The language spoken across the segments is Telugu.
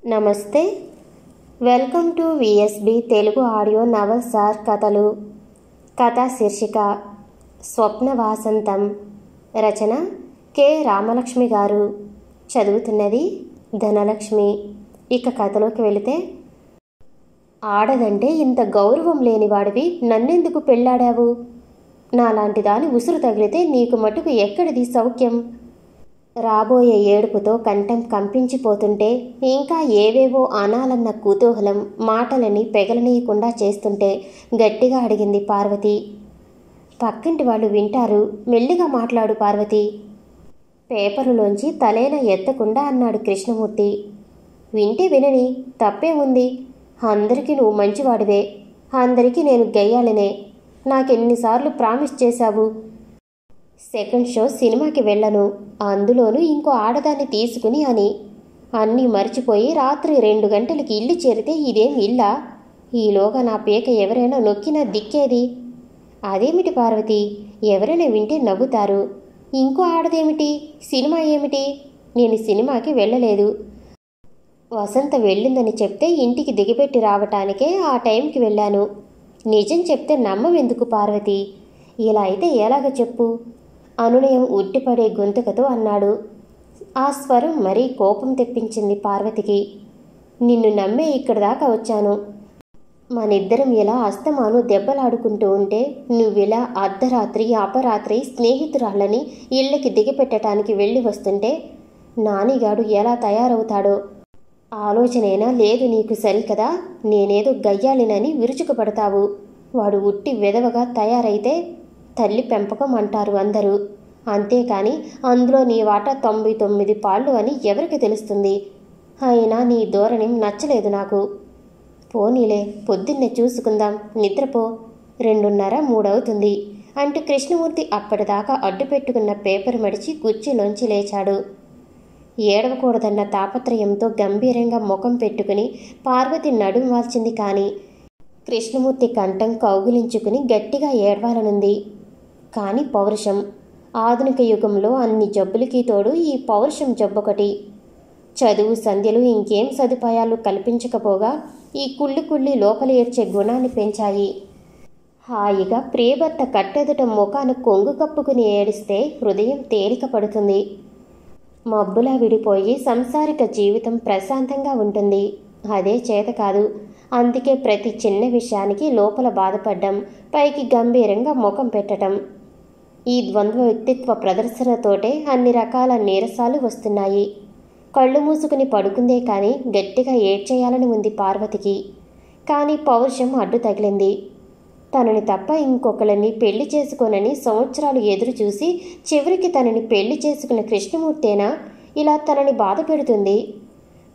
నమస్తే. Welcome to VSB Telugu audio novels or కథలు. కథా శీర్షిక స్వప్న వాసంతం. రచన కె రామలక్ష్మి గారు. చదువుతున్నది ధనలక్ష్మి. ఇక కథలోకి వెళితే, ఆడదంటే ఇంత గౌరవం లేనివాడివి నన్నెందుకు పెళ్ళాడావు? నాలాంటి దాని ఉసురు తగిలితే నీకు మటుకు ఎక్కడిది సౌఖ్యం? రాబోయే ఏడుపుతో కంఠం కంపించిపోతుంటే, ఇంకా ఏవేవో అనాలన్న కుతూహలం మాటలని పెగలనీయకుండా చేస్తుంటే గట్టిగా అడిగింది పార్వతి. పక్కింటి వాళ్ళు వింటారు, మెల్లిగా మాట్లాడు పార్వతి. పేపరులోంచి తలేలా ఎత్తకుండా అన్నాడు కృష్ణమూర్తి. వింటే వినని, తప్పే ఉంది. అందరికీ నువ్వు మంచివాడివే, అందరికీ నేను గయ్యాలనే. నాకెన్నిసార్లు ప్రామిస్ చేశావు? సెకండ్ షో సినిమాకి వెళ్ళను, అందులోనూ ఇంకో ఆడదాన్ని తీసుకుని అని. అన్నీ మర్చిపోయి రాత్రి 2 గంటలకి ఇల్లు చేరితే ఇదేం ఇల్లా? ఈలోగా నా పీక ఎవరైనా నొక్కినా దిక్కేది. అదేమిటి పార్వతి, ఎవరైనా వింటే నవ్వుతారు. ఇంకో ఆడదేమిటి? సినిమా ఏమిటి? నేను సినిమాకి వెళ్ళలేదు. వసంత వెళ్ళిందని చెప్తే ఇంటికి దిగిపెట్టి రావటానికే ఆ టైంకి వెళ్ళాను. నిజం చెప్తే నమ్మవెందుకు పార్వతి? ఇలా అయితే ఎలాగ చెప్పు? అనునయం ఉట్టిపడే గొంతుకతో అన్నాడు. ఆ స్వరం మరీ కోపం తెప్పించింది పార్వతికి. నిన్ను నమ్మే ఇక్కడి దాకా వచ్చాను. మనిద్దరం ఇలా అస్తమాను దెబ్బలాడుకుంటూ ఉంటే, నువ్విలా అర్ధరాత్రి అపరాత్రి స్నేహితురాళ్ళని ఇళ్ళకి దిగిపెట్టడానికి వెళ్ళి వస్తుంటే నానిగాడు ఎలా తయారవుతాడో ఆలోచనైనా లేదు నీకు, సరికదా? నేనేదో గయ్యాలినని విరుచుకుపడతావు. వాడు ఉట్టి వెధవగా తయారైతే తల్లి పెంపకం అంటారు అందరూ. అంతేకాని అందులో నీ వాటా 99 పాళ్ళు అని ఎవరికి తెలుస్తుంది? అయినా నీ ధోరణి నచ్చలేదు నాకు. పోనీలే, పొద్దున్నే చూసుకుందాం, నిద్రపో. 2:30, 3 అవుతుంది అంటూ కృష్ణమూర్తి అప్పటిదాకా అడ్డుపెట్టుకున్న పేపర్ మడిచి కుర్చీలోంచి లేచాడు. ఏడవకూడదన్న తాపత్రయంతో గంభీరంగా ముఖం పెట్టుకుని పార్వతి నడుం వాల్చింది. కానీ కృష్ణమూర్తి కంఠం కౌగిలించుకుని గట్టిగా ఏడవాలనుంది. కానీ పౌరుషం, ఆధునిక యుగంలో అన్ని జబ్బులకి తోడు ఈ పౌరుషం జబ్బొకటి. చదువు సంధ్యలు ఇంకేం సదుపాయాలు కల్పించకపోగా ఈ కుళ్ళి లోపల ఏడ్చే గుణాన్ని పెంచాయి. హాయిగా ప్రియభర్త కట్టెదుట ముఖాన కొంగు కప్పుకుని ఏడిస్తే హృదయం తేలిక పడుతుంది. మబ్బులా విడిపోయి సంసారిక జీవితం ప్రశాంతంగా ఉంటుంది. అదే చేత కాదు. అందుకే ప్రతి చిన్న విషయానికి లోపల బాధపడ్డం, పైకి గంభీరంగా ముఖం పెట్టడం. ఈ ద్వంద్వ వ్యక్తిత్వ ప్రదర్శనతోటే అన్ని రకాల నీరసాలు వస్తున్నాయి. కళ్ళు మూసుకుని పడుకుందే కానీ గట్టిగా ఏడ్చేయాలని ఉంది పార్వతికి. కానీ పౌరుషం అడ్డు తగిలింది. తనని తప్ప ఇంకొకళ్ళని పెళ్లి చేసుకోనని సంవత్సరాలు ఎదురు చూసి చివరికి తనని పెళ్లి చేసుకున్న కృష్ణమూర్తేనా ఇలా తనని బాధ పెడుతుంది?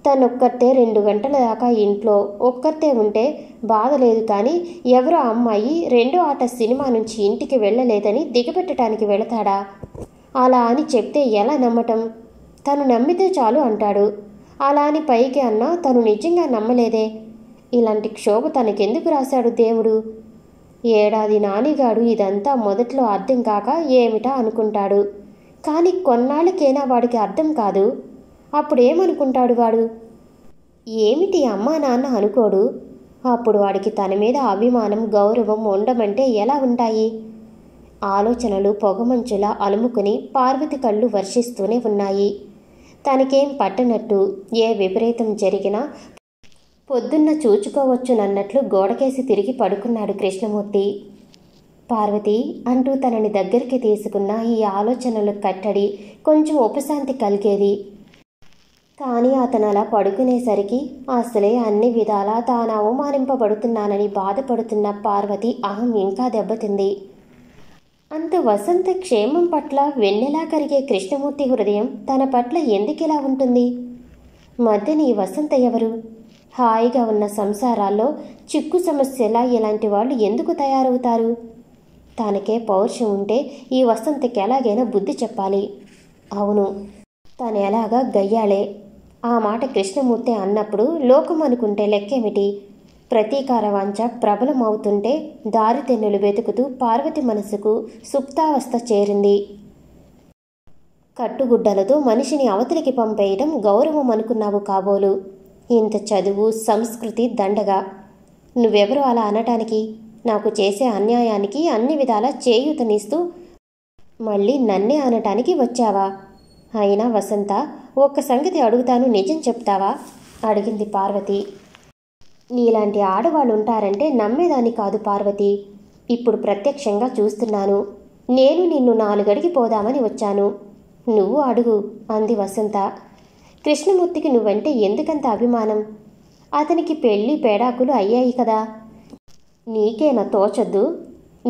తనొక్కతే 2 గంటల దాకా ఇంట్లో ఒక్కతే ఉంటే బాధ లేదు. కానీ ఎవరో అమ్మాయి 2వ ఆట సినిమా నుంచి ఇంటికి వెళ్ళలేదని దిగబెట్టడానికి వెళతాడా? అలా అని చెప్తే ఎలా నమ్మటం? తను నమ్మితే చాలు అంటాడు. అలా అని పైకి అన్నా తను నిజంగా నమ్మలేదే. ఇలాంటి క్షోభ తనకెందుకు రాశాడు దేవుడు? ఏడాది నానిగాడు ఇదంతా మొదట్లో అర్థం కాక ఏమిటా అనుకుంటాడు. కానీ కొన్నాళ్ళకైనా వాడికి అర్థం కాదు. అప్పుడేమనుకుంటాడు వాడు? ఏమిటి అమ్మా నాన్న అనుకోడు? అప్పుడు వాడికి తన మీద అభిమానం, గౌరవం ఉండమంటే ఎలా ఉంటాయి? ఆలోచనలు పొగమంచులా అలుముకుని పార్వతి కళ్ళు వర్షిస్తూనే ఉన్నాయి. తనకేం పట్టనట్టు ఏ విపరీతం జరిగినా పొద్దున్న చూచుకోవచ్చునన్నట్లు గోడకేసి తిరిగి పడుకున్నాడు కృష్ణమూర్తి. పార్వతి అంటూ తనని దగ్గరికి తీసుకున్న ఈ ఆలోచనలు కట్టడి కొంచెం ఉపశాంతి కలిగేది. కానీ అతను అలా పడుకునేసరికి అసలే అన్ని విధాలా తాను అవమానింపబడుతున్నానని బాధపడుతున్న పార్వతి అహం ఇంకా దెబ్బతింది. అంత వసంత క్షేమం పట్ల వెన్నెలా కరిగే కృష్ణమూర్తి హృదయం తన పట్ల ఎందుకిలా ఉంటుంది? మధ్యని ఈ వసంత ఎవరు? హాయిగా ఉన్న సంసారాల్లో చిక్కు సమస్యలా ఇలాంటి వాళ్ళు ఎందుకు తయారవుతారు? తనకే పౌరుషం ఉంటే ఈ వసంతకి ఎలాగైనా బుద్ధి చెప్పాలి. అవును, తను ఎలాగా గయ్యాలే. ఆ మాట కృష్ణమూర్తి అన్నప్పుడు లోకం అనుకుంటే లెక్కేమిటి? ప్రతీకార వాంఛ ప్రబలం అవుతుంటే దారితెన్నులు వెతుకుతూ పార్వతి మనసుకు సుప్తావస్థ చేరింది. కట్టుగుడ్డలతో మనిషిని అవతలికి పంపేయడం గౌరవం అనుకున్నావు కాబోలు. ఇంత చదువు సంస్కృతి దండగా నువ్వెవరు అలా అనటానికి? నాకు చేసే అన్యాయానికి అన్ని విధాలా చేయూతనిస్తూ మళ్ళీ నన్నే అనటానికి వచ్చావా? అయినా వసంత, ఒక్క సంగతి అడుగుతాను, నిజం చెప్తావా? అడిగింది పార్వతి. నీలాంటి ఆడవాళ్ళు ఉంటారంటే నమ్మేదాన్ని కాదు పార్వతి. ఇప్పుడు ప్రత్యక్షంగా చూస్తున్నాను. నేను నిన్ను 4 అడిగి పోదామని వచ్చాను. నువ్వు అడుగు అంది వసంత. కృష్ణమూర్తికి నువ్వంటే ఎందుకంత అభిమానం? అతనికి పెళ్లి పేడాకులు అయ్యాయి కదా. నీకేనా తోచొద్దు?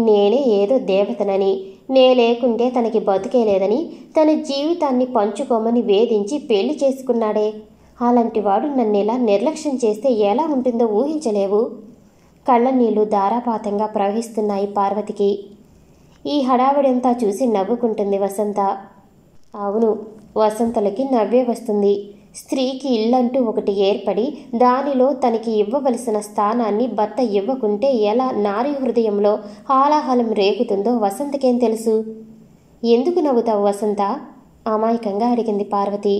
నేనే ఏదో దేవతనని, నే లేకుంటే తనకి బతుకే లేదని తన జీవితాన్ని పంచుకోమని వేధించి పెళ్లి చేసుకున్నాడే. అలాంటివాడు నన్నిలా నిర్లక్ష్యం చేస్తే ఎలా ఉంటుందో ఊహించలేవు. కళ్ళ నీళ్లు ధారాపాతంగా ప్రవహిస్తున్నాయి పార్వతికి. ఈ హడావిడంతా చూసి నవ్వుకుంటుంది వసంత. అవును, వసంతలకి నవ్వే వస్తుంది. స్త్రీకి ఇల్లంటూ ఒకటి ఏర్పడి దానిలో తనకి ఇవ్వవలసిన స్థానాన్ని భర్త ఇవ్వకుంటే ఎలా నారీ హృదయంలో హాలాహలం రేగుతుందో వసంతకేం తెలుసు? ఎందుకు నవ్వుతావు వసంత? అమాయకంగా అడిగింది పార్వతి.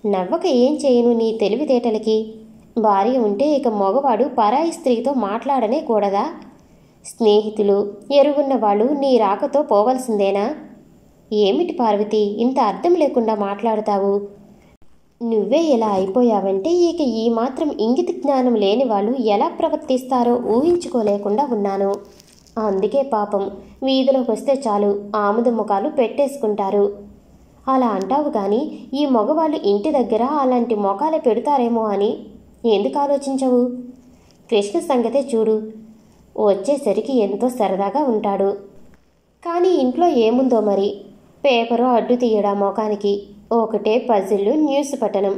నవ్వక ఏం చేయను నీ తెలివితేటలకి? భార్య ఉంటే ఇక మగవాడు పరాయి స్త్రీతో మాట్లాడనే కూడదా? స్నేహితులు, ఎరుగున్న వాళ్ళు నీ రాకతో పోవలసిందేనా? ఏమిటి పార్వతి, ఇంత అర్థం లేకుండా మాట్లాడతావు? నువ్వే ఇలా అయిపోయావంటే ఇక ఈ మాత్రం ఇంగిత జ్ఞానం లేని వాళ్ళు ఎలా ప్రవర్తిస్తారో ఊహించుకోలేకుండా ఉన్నాను. అందుకే పాపం వీధిలోకి వస్తే చాలు ఆముద ముఖాలు పెట్టేసుకుంటారు. అలా అంటావు కానీ ఈ మగవాళ్ళు ఇంటి దగ్గర అలాంటి మొఖాలే పెడతారేమో అని ఎందుకు ఆలోచించవు? కృష్ణ సంగతే చూడు. వచ్చేసరికి ఎంతో సరదాగా ఉంటాడు. కానీ ఇంట్లో ఏముందో మరి? పేపరు అడ్డు తీయడా మొఖానికి? ఒకటే పజిళ్ళు, న్యూస్ పట్టణం.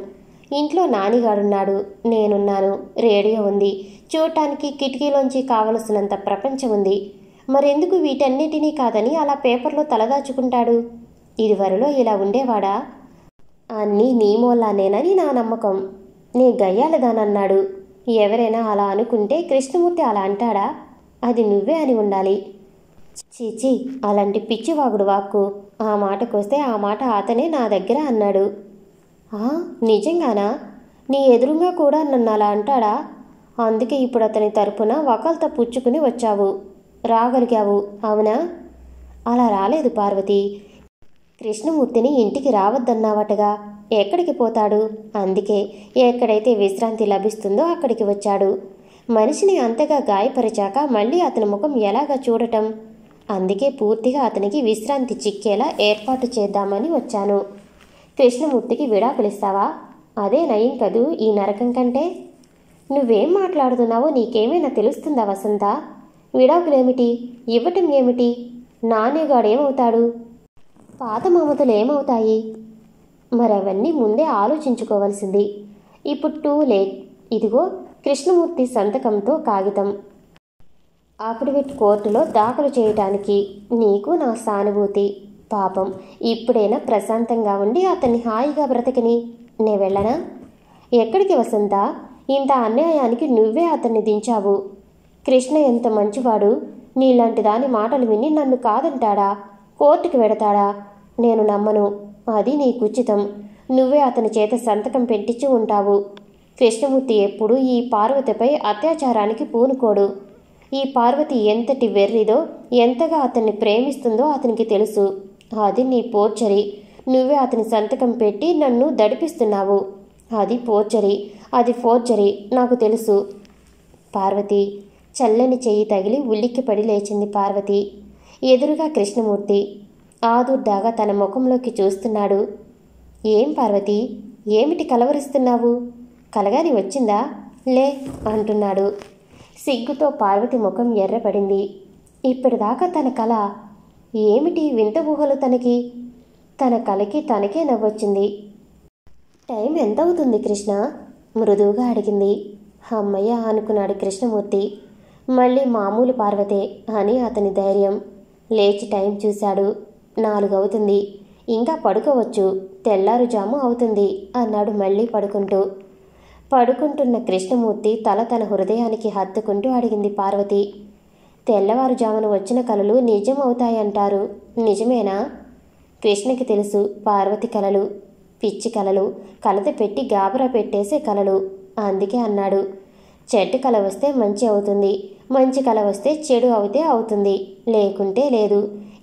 ఇంట్లో నానిగాడున్నాడు, నేనున్నాను, రేడియో ఉంది, చూడటానికి కిటికీలోంచి కావలసినంత ప్రపంచం ఉంది. మరెందుకు వీటన్నిటినీ కాదని అలా పేపర్లో తలదాచుకుంటాడు? ఇదివరలో ఇలా ఉండేవాడా? అన్నీ నీ మూలానేనని నా నమ్మకం. నీ గయ్యాలదానన్నాడు. ఎవరైనా అలా అనుకుంటే కృష్ణమూర్తి అలా అంటాడా? అది నువ్వే అని ఉండాలి. చీచి, అలాంటి పిచ్చివాగుడు వాక్కు. ఆ మాటకొస్తే ఆ మాట అతనే నా దగ్గర అన్నాడు. నిజంగానా? నీ ఎదురుగా కూడా నన్ను అలా అంటాడా? అందుకే ఇప్పుడు అతని తరపున వకాల్తా పుచ్చుకుని వచ్చావు, రాగలిగావు, అవునా? అలా రాలేదు పార్వతి. కృష్ణమూర్తిని ఇంటికి రావద్దన్నావటగా. ఎక్కడికి పోతాడు? అందుకే ఎక్కడైతే విశ్రాంతి లభిస్తుందో అక్కడికి వచ్చాడు. మనిషిని అంతగా గాయపరిచాక మళ్ళీ అతని ముఖం ఎలాగా చూడటం? అందుకే పూర్తిగా అతనికి విశ్రాంతి చిక్కేలా ఏర్పాటు చేద్దామని వచ్చాను. కృష్ణమూర్తికి విడాకులిస్తావా? అదే నయం కదూ ఈ నరకం కంటే. నువ్వేం మాట్లాడుతున్నావో నీకేమైనా తెలుస్తుందా వసంత? విడాకులేమిటి, ఇవ్వటం ఏమిటి? నానేగాడేమవుతాడు? పాత మమతలు ఏమవుతాయి? మరవన్నీ ముందే ఆలోచించుకోవలసింది. ఇప్పుడు టూ లేట్. ఇదిగో కృష్ణమూర్తి సంతకంతో కాగితం. అఫిడవిట్ కోర్టులో దాఖలు చేయటానికి. నీకు నా సానుభూతి. పాపం ఇప్పుడైనా ప్రశాంతంగా ఉండి అతన్ని హాయిగా బ్రతకని. నే వెళ్ళనా? ఎక్కడికి వసంత? ఇంత అన్యాయానికి నువ్వే అతన్ని దించావు. కృష్ణ ఎంత మంచివాడు. నీలాంటి దాని మాటలు విని నన్ను కాదంటాడా? కోర్టుకి వెడతాడా? నేను నమ్మను. అది నీకుచితం. నువ్వే అతని చేత సంతకం పెట్టించి ఉంటావు. కృష్ణమూర్తి ఎప్పుడూ ఈ పార్వతిపై అత్యాచారానికి పూనుకోడు. ఈ పార్వతి ఎంతటి వెర్రిదో, ఎంతగా అతన్ని ప్రేమిస్తుందో అతనికి తెలుసు. అది నీ పోర్చరీ. నువ్వే అతని సంతకం పెట్టి నన్ను దడిపిస్తున్నావు. అది పోర్చరీ, అది ఫోర్జరీ, నాకు తెలుసు. పార్వతి. చల్లని చెయ్యి తగిలి ఉలిక్కిపడి లేచింది పార్వతి. ఎదురుగా కృష్ణమూర్తి ఆదుర్దాగా తన ముఖంలోకి చూస్తున్నాడు. ఏం పార్వతి, ఏమిటి కలవరిస్తున్నావు? కలగాని వచ్చిందా? లే అంటున్నాడు. సిగ్గుతో పార్వతి ముఖం ఎర్రపడింది. ఇప్పటిదాకా తన కల ఏమిటి వింత ఊహలు తనకి? తన కలకి తనకే నవ్వొచ్చింది. టైం ఎంతవుతుంది కృష్ణ? మృదువుగా అడిగింది. అమ్మయ్య అనుకున్నాడు కృష్ణమూర్తి. మళ్ళీ మామూలు పార్వతే అని అతని ధైర్యం. లేచి టైం చూశాడు. 4 అవుతుంది. ఇంకా పడుకోవచ్చు, తెల్లారుజాము అవుతుంది అన్నాడు మళ్ళీ పడుకుంటూ. పడుకుంటున్న కృష్ణమూర్తి తల తన హృదయానికి హత్తుకుంటూ అడిగింది పార్వతి. తెల్లవారుజామున వచ్చిన కలలు నిజం అవుతాయంటారు, నిజమేనా? కృష్ణకి తెలుసు పార్వతి కలలు పిచ్చి కలలు, కలత పెట్టి గాబరా పెట్టేసే కలలు. అందుకే అన్నాడు, చెడ్డ కల వస్తే మంచి అవుతుంది, మంచి కల వస్తే చెడు అవుతే అవుతుంది, లేకుంటే లేదు.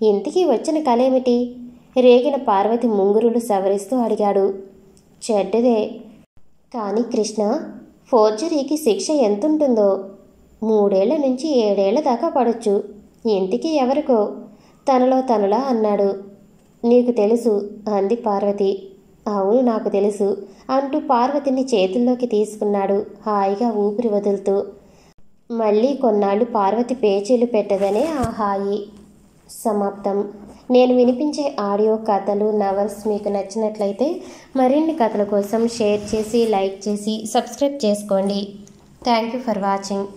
ఇంటికి వచ్చిన కలేమిటి? రేగిన పార్వతి ముంగురులు సవరిస్తూ అడిగాడు. చెడ్డదే. కానీ కృష్ణ, ఫోర్జరీకి శిక్ష ఎంతుంటుందో? 3 ఏళ్ల నుంచి 7 ఏళ్ల దాకా పడొచ్చు. ఇంటికి ఎవరికో తనలో తనులా అన్నాడు. నీకు తెలుసు అంది పార్వతి. అవును, నాకు తెలుసు అంటూ పార్వతిని చేతుల్లోకి తీసుకున్నాడు, హాయిగా ఊపిరి వదులుతూ. మళ్ళీ కొన్నాళ్ళు పార్వతి పేచీలు పెట్టదనే ఆ హాయి. సమాప్తం. నేను వినిపించే ఆడియో కథలు, నవల్స్ మీకు నచ్చినట్లయితే మరిన్ని కథల కోసం షేర్ చేసి, లైక్ చేసి, సబ్స్క్రైబ్ చేసుకోండి. Thank you for watching.